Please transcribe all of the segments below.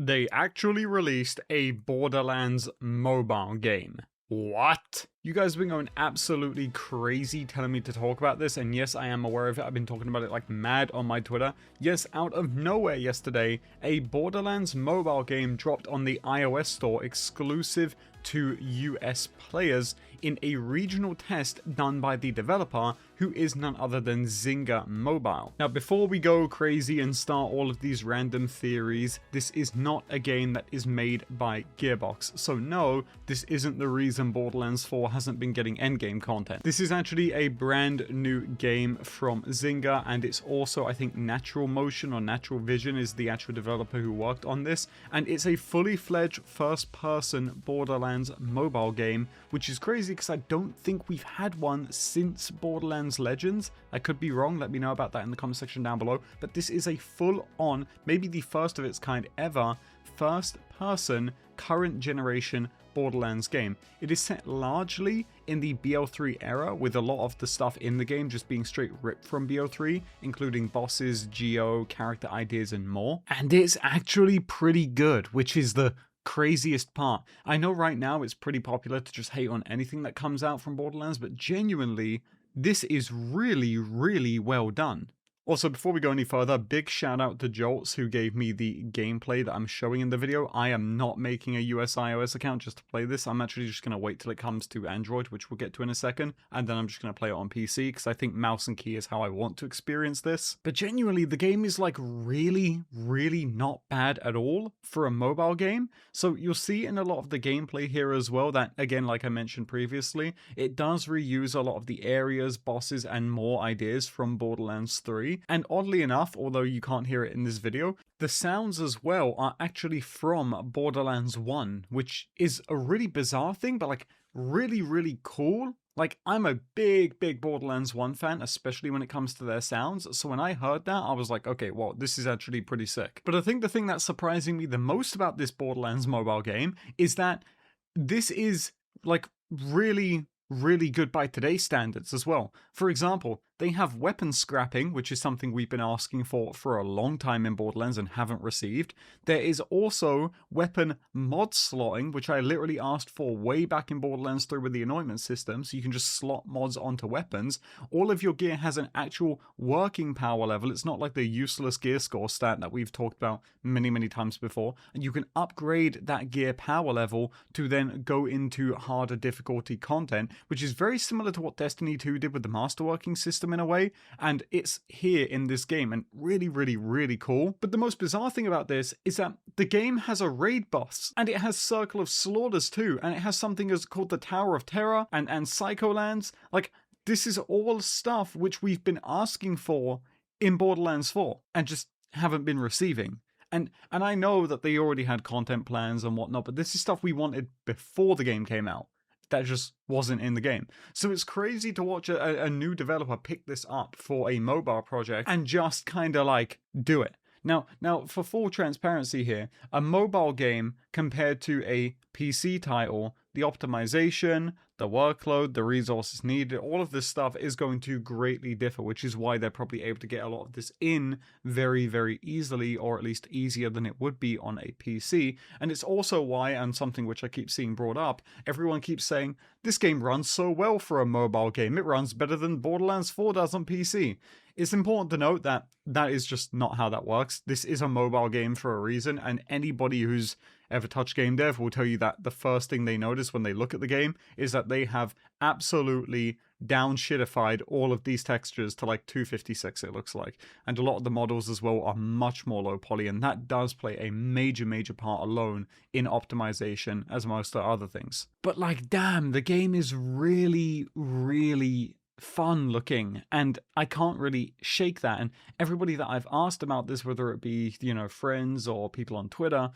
They actually released a Borderlands mobile game. What? You guys have been going absolutely crazy telling me to talk about this, and yes, I am aware of it. I've been talking about it like mad on my Twitter. Yes, out of nowhere yesterday, a Borderlands mobile game dropped on the iOS store exclusive to US players in a regional test done by the developer, who is none other than Zynga Mobile. Now, before we go crazy and start all of these random theories, this is not a game that is made by Gearbox. So no, this isn't the reason Borderlands 4 hasn't been getting endgame content. This is actually a brand new game from Zynga, and it's also, I think, Natural Motion or Natural Vision is the actual developer who worked on this, and it's a fully fledged first-person Borderlands mobile game, which is crazy because I don't think we've had one since Borderlands Legends. I could be wrong, let me know about that in the comment section down below, but this is a full-on, maybe the first of its kind ever, first-person, current generation Borderlands game. It is set largely in the BO3 era, with a lot of the stuff in the game just being straight ripped from BO3, including bosses, geo, character ideas, and more. And it's actually pretty good, which is the craziest part. I know right now it's pretty popular to just hate on anything that comes out from Borderlands, but genuinely, this is really, really well done. Also, before we go any further, big shout out to Jolts, who gave me the gameplay that I'm showing in the video. I am not making a US iOS account just to play this. I'm actually just going to wait till it comes to Android, which we'll get to in a second, and then I'm just going to play it on PC, because I think mouse and key is how I want to experience this. But genuinely, the game is like really, really not bad at all for a mobile game. So you'll see in a lot of the gameplay here as well that, again, like I mentioned previously, it does reuse a lot of the areas, bosses, and more ideas from Borderlands 3. And oddly enough, although you can't hear it in this video, the sounds as well are actually from Borderlands 1, which is a really bizarre thing, but like really, really cool. Like, I'm a big Borderlands 1 fan, especially when it comes to their sounds, so when I heard that, I was like, okay, well, this is actually pretty sick. But I think the thing that's surprising me the most about this Borderlands mobile game is that this is, like, really good by today's standards as well. For example, they have weapon scrapping, which is something we've been asking for a long time in Borderlands and haven't received. There is also weapon mod slotting, which I literally asked for way back in Borderlands 3 with the anointment system, so you can just slot mods onto weapons. All of your gear has an actual working power level. It's not like the useless gear score stat that we've talked about many times before, and you can upgrade that gear power level to then go into harder difficulty content, which is very similar to what Destiny 2 did with the masterworking system in a way, and it's here in this game, and really cool. But the most bizarre thing about this is that the game has a raid boss, and it has Circle of Slaughters too, and it has something as called the Tower of Terror and Psycholands. Like, this is all stuff which we've been asking for in Borderlands 4 and just haven't been receiving. And I know that they already had content plans and whatnot, but this is stuff we wanted before the game came out that just wasn't in the game. So it's crazy to watch a new developer pick this up for a mobile project and just kind of like do it. Now, for full transparency here, a mobile game compared to a PC title, the optimization, the workload, the resources needed, all of this stuff is going to greatly differ, which is why they're probably able to get a lot of this in very easily, or at least easier than it would be on a PC. And it's also why, and something which I keep seeing brought up, everyone keeps saying, this game runs so well for a mobile game, it runs better than Borderlands 4 does on PC. It's important to note that that is just not how that works. This is a mobile game for a reason, and anybody who's ever touched game dev will tell you that the first thing they notice when they look at the game is that they have absolutely downshittified all of these textures to like 256, it looks like. And a lot of the models as well are much more low poly, and that does play a major part alone in optimization as most of the other things. But like, damn, the game is really fun looking, and I can't really shake that. And everybody that I've asked about this, whether it be, you know, friends or people on Twitter,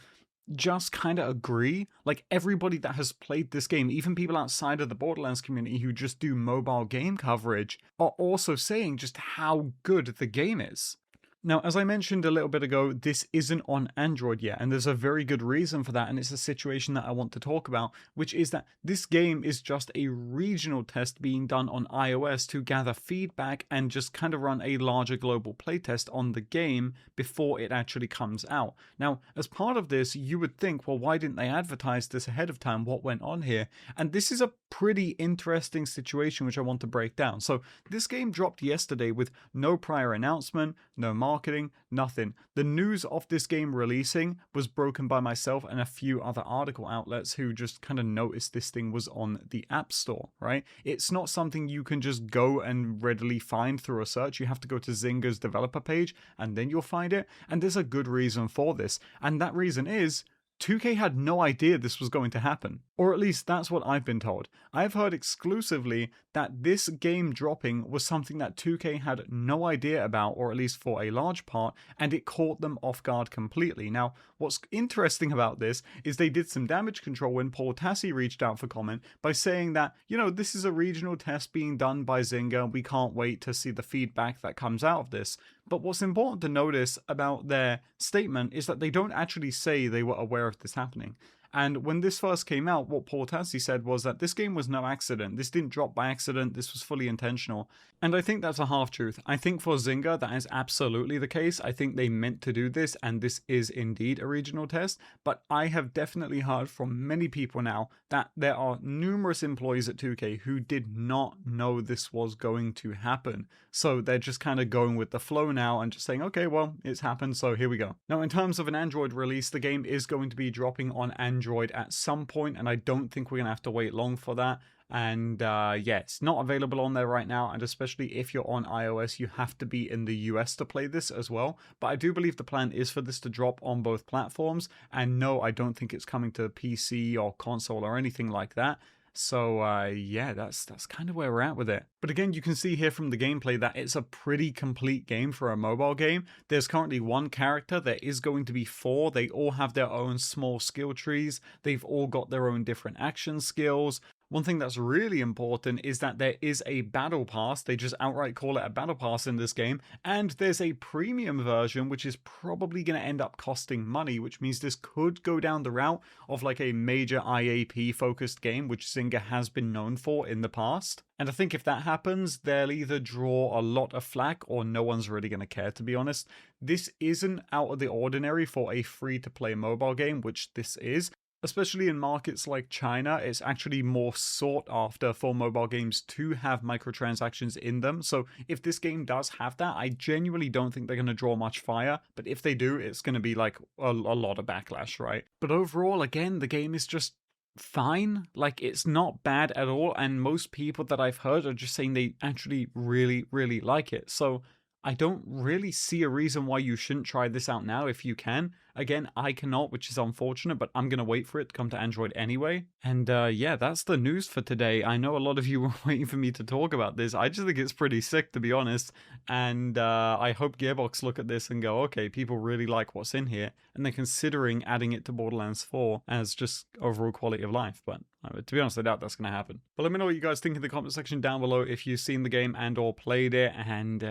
just kind of agree. Like, everybody that has played this game, even people outside of the Borderlands community who just do mobile game coverage, are also saying just how good the game is. Now, as I mentioned a little bit ago, this isn't on Android yet, and there's a very good reason for that, and it's a situation that I want to talk about, which is that this game is just a regional test being done on iOS to gather feedback and just kind of run a larger global playtest on the game before it actually comes out. Now, as part of this, you would think, well, why didn't they advertise this ahead of time? What went on here? And this is a pretty interesting situation which I want to break down. So this game dropped yesterday with no prior announcement, no marketing, nothing. The news of this game releasing was broken by myself and a few other article outlets who just kind of noticed this thing was on the App Store, right? It's not something you can just go and readily find through a search. You have to go to Zynga's developer page and then you'll find it. And there's a good reason for this. And that reason is 2K had no idea this was going to happen. Or at least that's what I've been told. I've heard exclusively that this game dropping was something that 2K had no idea about, or at least for a large part, and it caught them off guard completely. Now, what's interesting about this is they did some damage control when Paul Tassi reached out for comment by saying that, this is a regional test being done by Zynga. We can't wait to see the feedback that comes out of this. But what's important to notice about their statement is that they don't actually say they were aware of this happening. And when this first came out, what Paul Tassi said was that this game was no accident. This didn't drop by accident. This was fully intentional. And I think that's a half-truth. I think for Zynga, that is absolutely the case. I think they meant to do this, and this is indeed a regional test. But I have definitely heard from many people now that there are numerous employees at 2K who did not know this was going to happen. So they're just kind of going with the flow now and just saying, okay, well, it's happened, so here we go. Now, in terms of an Android release, the game is going to be dropping on Android at some point, and I don't think we're going to have to wait long for that. And yeah, it's not available on there right now, and especially if you're on iOS, you have to be in the US to play this as well. But I do believe the plan is for this to drop on both platforms, and no, I don't think it's coming to PC or console or anything like that. So yeah, that's kind of where we're at with it. But again, you can see here from the gameplay that it's a pretty complete game for a mobile game. There's currently one character. There is going to be 4. They all have their own small skill trees. They've all got their own different action skills. One thing that's really important is that there is a battle pass. They just outright call it a battle pass in this game. And there's a premium version, which is probably going to end up costing money, which means this could go down the route of like a major IAP focused game, which Zynga has been known for in the past. And I think if that happens, they'll either draw a lot of flack or no one's really going to care, to be honest. This isn't out of the ordinary for a free-to-play mobile game, which this is. Especially in markets like China, it's actually more sought after for mobile games to have microtransactions in them. So if this game does have that, I genuinely don't think they're going to draw much fire. But if they do, it's going to be like a lot of backlash, right? But overall, again, the game is just fine. Like, it's not bad at all. And most people that I've heard are just saying they actually really, really like it. So I don't really see a reason why you shouldn't try this out now if you can. Again, I cannot, which is unfortunate, but I'm going to wait for it to come to Android anyway. And yeah, that's the news for today. I know a lot of you were waiting for me to talk about this. I just think it's pretty sick, to be honest. And I hope Gearbox look at this and go, okay, people really like what's in here. And they're considering adding it to Borderlands 4 as just overall quality of life. But to be honest, I doubt that's going to happen. But let me know what you guys think in the comment section down below if you've seen the game and or played it. And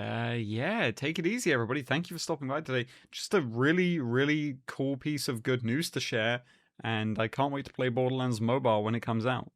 yeah, take it easy, everybody. Thank you for stopping by today. Just a really, really cool piece of good news to share. And I can't wait to play Borderlands Mobile when it comes out.